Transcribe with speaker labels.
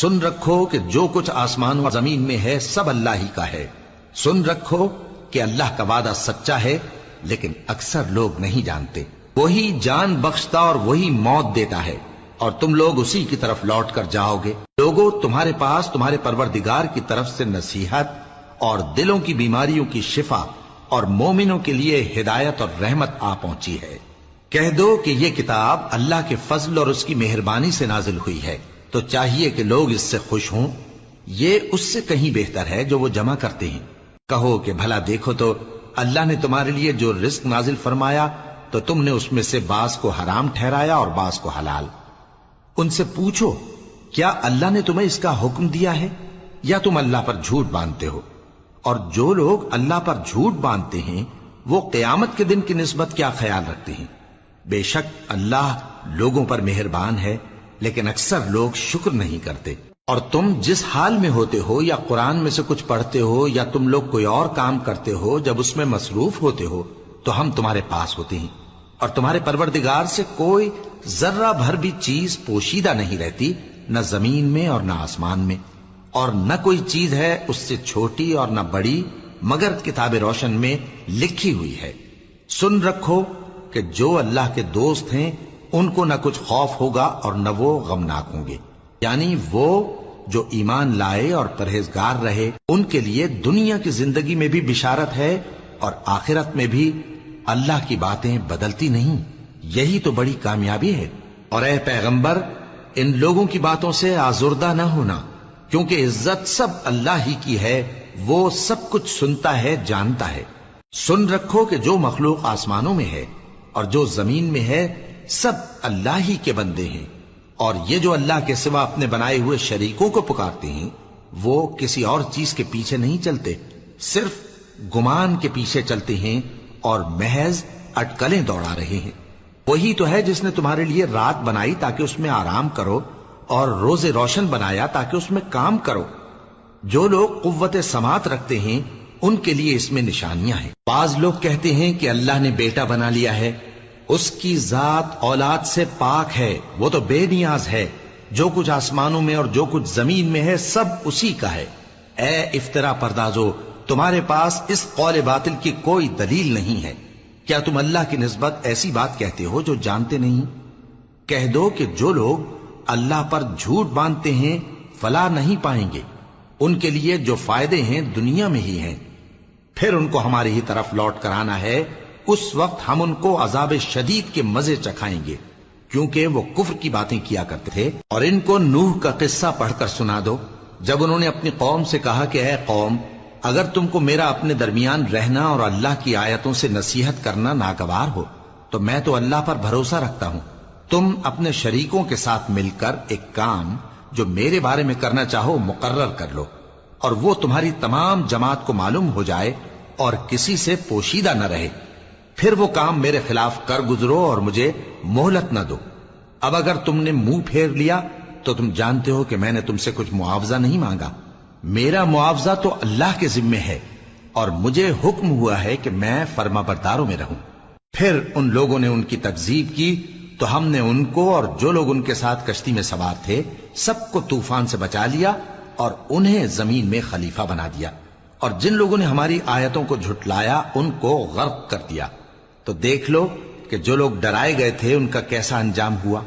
Speaker 1: سن رکھو کہ جو کچھ آسمان اور زمین میں ہے سب اللہ ہی کا ہے۔ سن رکھو کہ اللہ کا وعدہ سچا ہے، لیکن اکثر لوگ نہیں جانتے۔ وہی جان بخشتا اور وہی موت دیتا ہے، اور تم لوگ اسی کی طرف لوٹ کر جاؤ گے۔ لوگوں، تمہارے پاس تمہارے پروردگار کی طرف سے نصیحت اور دلوں کی بیماریوں کی شفا اور مومنوں کے لیے ہدایت اور رحمت آ پہنچی ہے۔ کہہ دو کہ یہ کتاب اللہ کے فضل اور اس کی مہربانی سے نازل ہوئی ہے، تو چاہیے کہ لوگ اس سے خوش ہوں۔ یہ اس سے کہیں بہتر ہے جو وہ جمع کرتے ہیں۔ کہو کہ بھلا دیکھو تو اللہ نے تمہارے لیے جو رزق نازل فرمایا تو تم نے اس میں سے بعض کو حرام ٹھہرایا اور بعض کو حلال۔ ان سے پوچھو، کیا اللہ نے تمہیں اس کا حکم دیا ہے یا تم اللہ پر جھوٹ باندھتے ہو؟ اور جو لوگ اللہ پر جھوٹ باندھتے ہیں وہ قیامت کے دن کی نسبت کیا خیال رکھتے ہیں؟ بے شک اللہ لوگوں پر مہربان ہے، لیکن اکثر لوگ شکر نہیں کرتے۔ اور تم جس حال میں ہوتے ہو، یا قرآن میں سے کچھ پڑھتے ہو یا تم لوگ کوئی اور کام کرتے ہو، جب اس میں مصروف ہوتے ہو تو ہم تمہارے پاس ہوتے ہیں، اور تمہارے پروردگار سے کوئی ذرہ بھر بھی چیز پوشیدہ نہیں رہتی، نہ زمین میں اور نہ آسمان میں، اور نہ کوئی چیز ہے اس سے چھوٹی اور نہ بڑی مگر کتاب روشن میں لکھی ہوئی ہے۔ سن رکھو کہ جو اللہ کے دوست ہیں ان کو نہ کچھ خوف ہوگا اور نہ وہ غمناک ہوں گے، یعنی وہ جو ایمان لائے اور پرہیزگار رہے ان کے لیے دنیا کی زندگی میں بھی بشارت ہے، اور آخرت میں بھی اللہ کی باتیں بدلتی نہیں۔ یہی تو بڑی کامیابی ہے۔ اور اے پیغمبر، ان لوگوں کی باتوں سے آزردہ نہ ہونا، کیونکہ عزت سب اللہ ہی کی ہے، وہ سب کچھ سنتا ہے، جانتا ہے۔ سن رکھو کہ جو مخلوق آسمانوں میں ہے اور جو زمین میں ہے سب اللہ ہی کے بندے ہیں، اور یہ جو اللہ کے سوا اپنے بنائے ہوئے شریکوں کو پکارتے ہیں وہ کسی اور چیز کے پیچھے نہیں چلتے، صرف گمان کے پیچھے چلتے ہیں اور محض اٹکلیں دوڑا رہے ہیں۔ وہی تو ہے جس نے تمہارے لیے رات بنائی تاکہ اس میں آرام کرو، اور روز روشن بنایا تاکہ اس میں کام کرو۔ جو لوگ قوت سماعت رکھتے ہیں ان کے لیے اس میں نشانیاں ہیں۔ بعض لوگ کہتے ہیں کہ اللہ نے بیٹا بنا لیا ہے، اس کی ذات اولاد سے پاک ہے، وہ تو بے نیاز ہے، جو کچھ آسمانوں میں اور جو کچھ زمین میں ہے سب اسی کا ہے۔ اے افطرا پردازو، تمہارے پاس اس قول باطل کی کوئی دلیل نہیں ہے، کیا تم اللہ کی نسبت ایسی بات کہتے ہو جو جانتے نہیں؟ کہہ دو کہ جو لوگ اللہ پر جھوٹ باندھتے ہیں فلاح نہیں پائیں گے، ان کے لیے جو فائدے ہیں دنیا میں ہی ہیں، پھر ان کو ہماری ہی طرف لوٹ کر آنا ہے، اس وقت ہم ان کو عذاب شدید کے مزے چکھائیں گے، کیونکہ وہ کفر کی باتیں کیا کرتے تھے۔ اور ان کو نوح کا قصہ پڑھ کر سنا دو، جب انہوں نے اپنی قوم سے کہا کہ اے قوم، اگر تم کو میرا اپنے درمیان رہنا اور اللہ کی آیتوں سے نصیحت کرنا ناگوار ہو تو میں تو اللہ پر بھروسہ رکھتا ہوں، تم اپنے شریکوں کے ساتھ مل کر ایک کام جو میرے بارے میں کرنا چاہو مقرر کر لو، اور وہ تمہاری تمام جماعت کو معلوم ہو جائے اور کسی سے پوشیدہ نہ رہے، پھر وہ کام میرے خلاف کر گزرو اور مجھے مہلت نہ دو۔ اب اگر تم نے منہ پھیر لیا تو تم جانتے ہو کہ میں نے تم سے کچھ معاوضہ نہیں مانگا، میرا معاوضہ تو اللہ کے ذمے ہے، اور مجھے حکم ہوا ہے کہ میں فرما برداروں میں رہوں۔ پھر ان لوگوں نے ان کی تکذیب کی تو ہم نے ان کو اور جو لوگ ان کے ساتھ کشتی میں سوار تھے سب کو طوفان سے بچا لیا اور انہیں زمین میں خلیفہ بنا دیا، اور جن لوگوں نے ہماری آیتوں کو جھٹلایا ان کو غرق کر دیا۔ تو دیکھ لو کہ جو لوگ ڈرائے گئے تھے ان کا کیسا انجام ہوا۔